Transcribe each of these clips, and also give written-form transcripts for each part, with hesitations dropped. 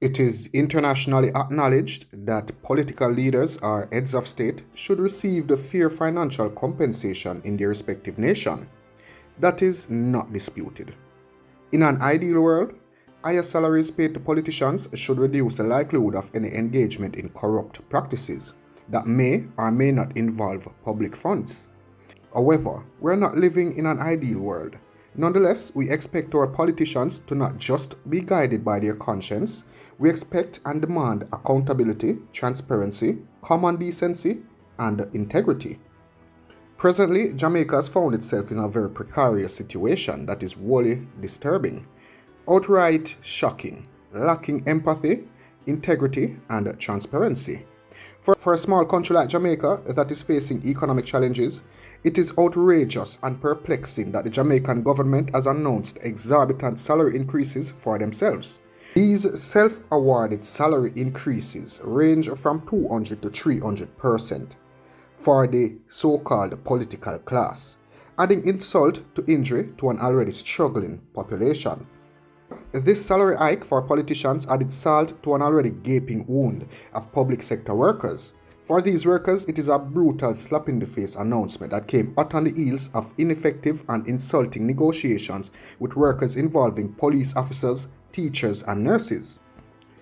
It is internationally acknowledged that political leaders or heads of state should receive the fair financial compensation in their respective nation. That is not disputed. In an ideal world, higher salaries paid to politicians should reduce the likelihood of any engagement in corrupt practices that may or may not involve public funds. However, we are not living in an ideal world. Nonetheless, we expect our politicians to not just be guided by their conscience, we expect and demand accountability, transparency, common decency, and integrity. Presently, Jamaica has found itself in a very precarious situation that is wholly disturbing, outright shocking, lacking empathy, integrity, and transparency. For a small country like Jamaica that is facing economic challenges, it is outrageous and perplexing that the Jamaican government has announced exorbitant salary increases for themselves. These self-awarded salary increases range from 200 to 300% for the so-called political class, adding insult to injury to an already struggling population. This salary hike for politicians added salt to an already gaping wound of public sector workers. For these workers, it is a brutal slap-in-the-face announcement that came hot on the heels of ineffective and insulting negotiations with workers involving police officers, teachers, and nurses.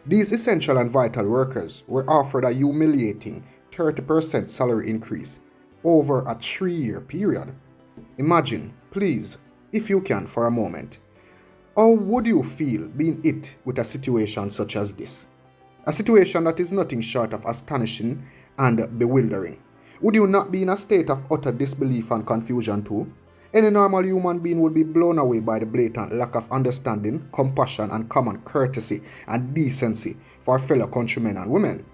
These essential and vital workers were offered a humiliating 30% salary increase over a 3-year period. Imagine, please, if you can for a moment, how would you feel being hit with a situation such as this? A situation that is nothing short of astonishing and bewildering. Would you not be in a state of utter disbelief and confusion too? Any normal human being would be blown away by the blatant lack of understanding, compassion, and common courtesy and decency for fellow countrymen and women.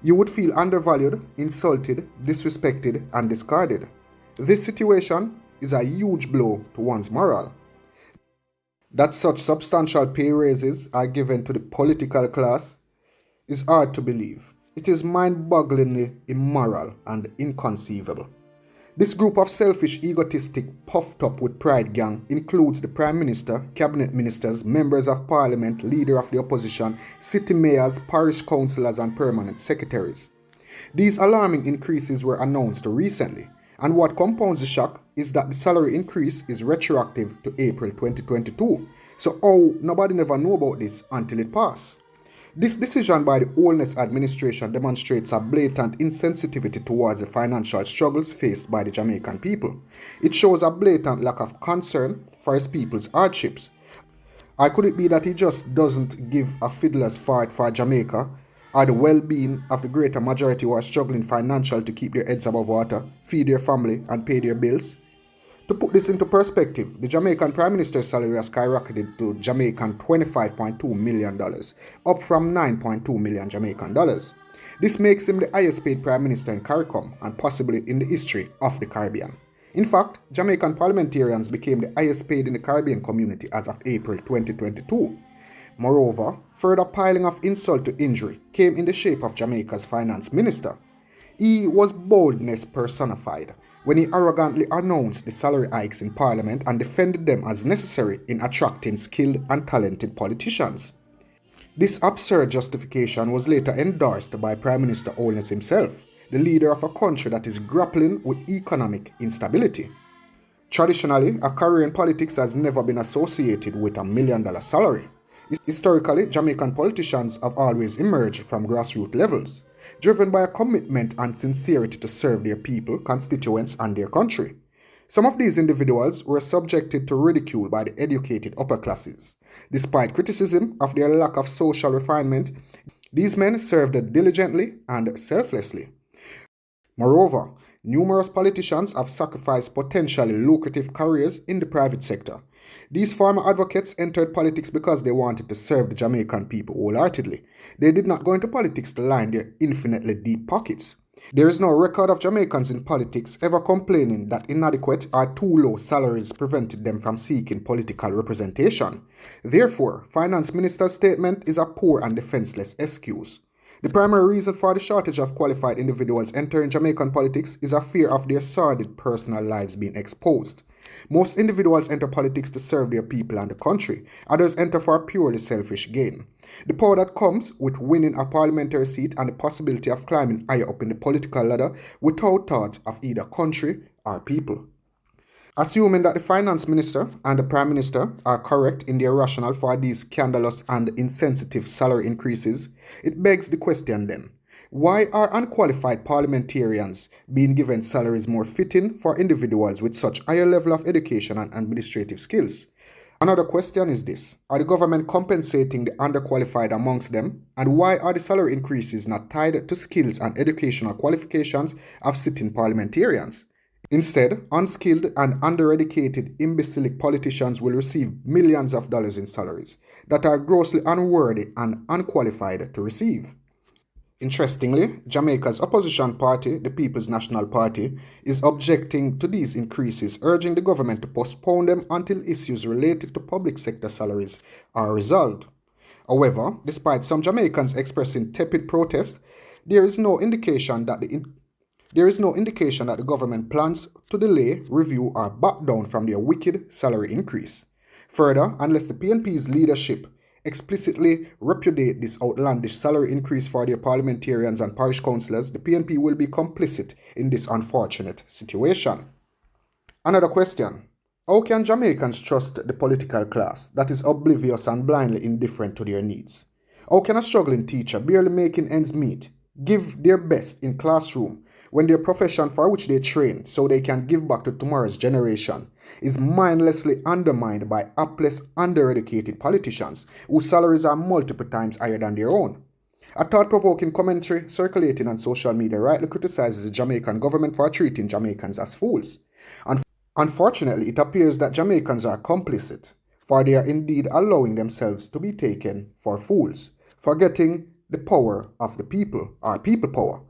You would feel undervalued, insulted, disrespected, and discarded. This situation is a huge blow to one's morale. That such substantial pay raises are given to the political class is hard to believe. It is mind-bogglingly immoral and inconceivable. This group of selfish, egotistic, puffed up with pride gang includes the Prime Minister, Cabinet Ministers, Members of Parliament, Leader of the Opposition, City Mayors, Parish Councilors, and Permanent Secretaries. These alarming increases were announced recently, and what compounds the shock is that the salary increase is retroactive to April 2022. So how nobody never knew about this until it passed. This decision by the Holness administration demonstrates a blatant insensitivity towards the financial struggles faced by the Jamaican people. It shows a blatant lack of concern for his people's hardships. Or could it be that he just doesn't give a fiddler's fart for Jamaica or the well-being of the greater majority who are struggling financially to keep their heads above water, feed their family, and pay their bills? To put this into perspective, the Jamaican Prime Minister's salary has skyrocketed to Jamaican $25.2 million, up from 9.2 million Jamaican dollars. This makes him the highest paid Prime Minister in CARICOM and possibly in the history of the Caribbean. In fact, Jamaican parliamentarians became the highest paid in the Caribbean community as of April 2022. Moreover, further piling of insult to injury came in the shape of Jamaica's finance minister. He was boldness personified when he arrogantly announced the salary hikes in Parliament and defended them as necessary in attracting skilled and talented politicians. This absurd justification was later endorsed by Prime Minister Holness himself, the leader of a country that is grappling with economic instability. Traditionally, a career in politics has never been associated with a $1 million salary. Historically, Jamaican politicians have always emerged from grassroots levels, driven by a commitment and sincerity to serve their people, constituents, and their country. Some of these individuals were subjected to ridicule by the educated upper classes. Despite criticism of their lack of social refinement, these men served diligently and selflessly. Moreover, numerous politicians have sacrificed potentially lucrative careers in the private sector. These former advocates entered politics because they wanted to serve the Jamaican people wholeheartedly. They did not go into politics to line their infinitely deep pockets. There is no record of Jamaicans in politics ever complaining that inadequate or too low salaries prevented them from seeking political representation. Therefore, Finance Minister's statement is a poor and defenseless excuse. The primary reason for the shortage of qualified individuals entering Jamaican politics is a fear of their sordid personal lives being exposed. Most individuals enter politics to serve their people and the country. Others enter for a purely selfish gain. The power that comes with winning a parliamentary seat and the possibility of climbing higher up in the political ladder without thought of either country or people. Assuming that the finance minister and the prime minister are correct in their rationale for these scandalous and insensitive salary increases, it begs the question then, why are unqualified parliamentarians being given salaries more fitting for individuals with such higher level of education and administrative skills? Another question is this: are the government compensating the underqualified amongst them? And why are the salary increases not tied to skills and educational qualifications of sitting parliamentarians? Instead, unskilled and under-educated imbecilic politicians will receive millions of dollars in salaries that are grossly unworthy and unqualified to receive. Interestingly, Jamaica's opposition party, the People's National Party, is objecting to these increases, urging the government to postpone them until issues related to public sector salaries are resolved. However, despite some Jamaicans expressing tepid protest, there is no indication that the government plans to delay, review, or back down from their wicked salary increase. Further, unless the PNP's leadership explicitly repudiate this outlandish salary increase for their parliamentarians and parish councilors, the PNP will be complicit in this unfortunate situation. Another question: how can Jamaicans trust the political class that is oblivious and blindly indifferent to their needs? How can a struggling teacher, barely making ends meet, give their best in classroom when their profession for which they train so they can give back to tomorrow's generation is mindlessly undermined by hapless, undereducated politicians whose salaries are multiple times higher than their own? A thought-provoking commentary circulating on social media rightly criticizes the Jamaican government for treating Jamaicans as fools. Unfortunately, it appears that Jamaicans are complicit, for they are indeed allowing themselves to be taken for fools, forgetting the power of the people, or people power.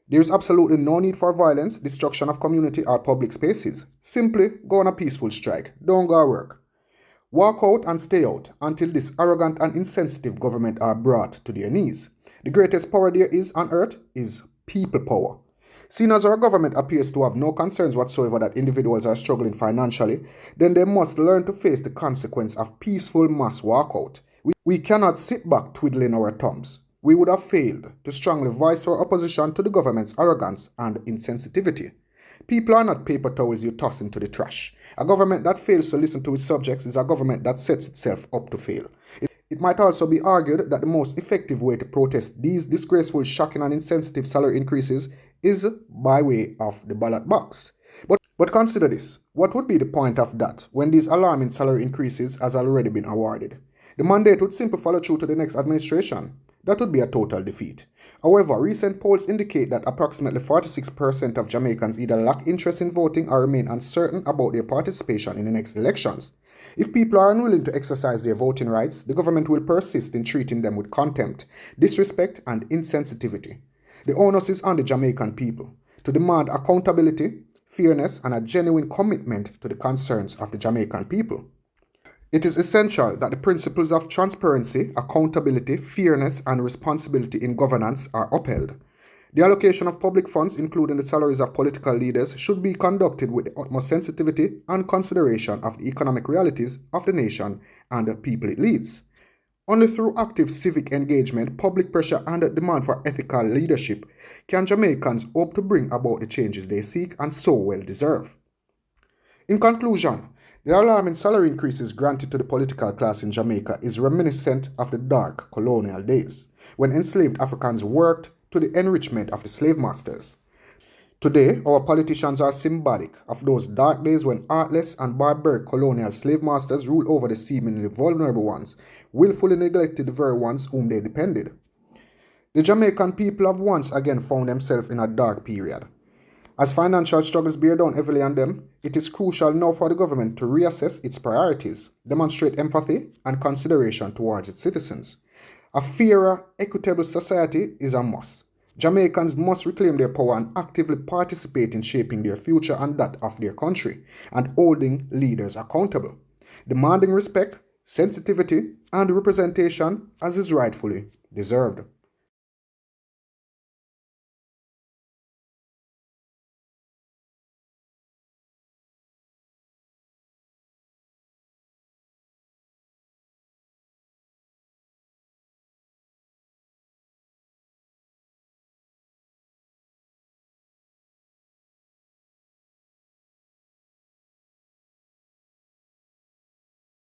There is absolutely no need for violence, destruction of community or public spaces. Simply go on a peaceful strike. Don't go to work. Walk out and stay out until this arrogant and insensitive government are brought to their knees. The greatest power there is on earth is people power. Seeing as our government appears to have no concerns whatsoever that individuals are struggling financially, then they must learn to face the consequence of peaceful mass walkout. We cannot sit back twiddling our thumbs. We would have failed to strongly voice our opposition to the government's arrogance and insensitivity. People are not paper towels you toss into the trash. A government that fails to listen to its subjects is a government that sets itself up to fail. It might also be argued that the most effective way to protest these disgraceful, shocking and insensitive salary increases is by way of the ballot box. But consider this: what would be the point of that when these alarming salary increases has already been awarded? The mandate would simply follow through to the next administration. That would be a total defeat. However, recent polls indicate that approximately 46% of Jamaicans either lack interest in voting or remain uncertain about their participation in the next elections. If people are unwilling to exercise their voting rights, the government will persist in treating them with contempt, disrespect, and insensitivity. The onus is on the Jamaican people to demand accountability, fairness, and a genuine commitment to the concerns of the Jamaican people. It is essential that the principles of transparency, accountability, fairness, and responsibility in governance are upheld. The allocation of public funds, including the salaries of political leaders, should be conducted with the utmost sensitivity and consideration of the economic realities of the nation and the people it leads. Only through active civic engagement, public pressure, and the demand for ethical leadership can Jamaicans hope to bring about the changes they seek and so well deserve. In conclusion, the alarming salary increases granted to the political class in Jamaica is reminiscent of the dark colonial days, when enslaved Africans worked to the enrichment of the slave masters. Today, our politicians are symbolic of those dark days when heartless and barbaric colonial slave masters ruled over the seemingly vulnerable ones, willfully neglected the very ones whom they depended. The Jamaican people have once again found themselves in a dark period. As financial struggles bear down heavily on them, it is crucial now for the government to reassess its priorities, demonstrate empathy and consideration towards its citizens. A fairer, equitable society is a must. Jamaicans must reclaim their power and actively participate in shaping their future and that of their country, and holding leaders accountable, demanding respect, sensitivity, and representation as is rightfully deserved.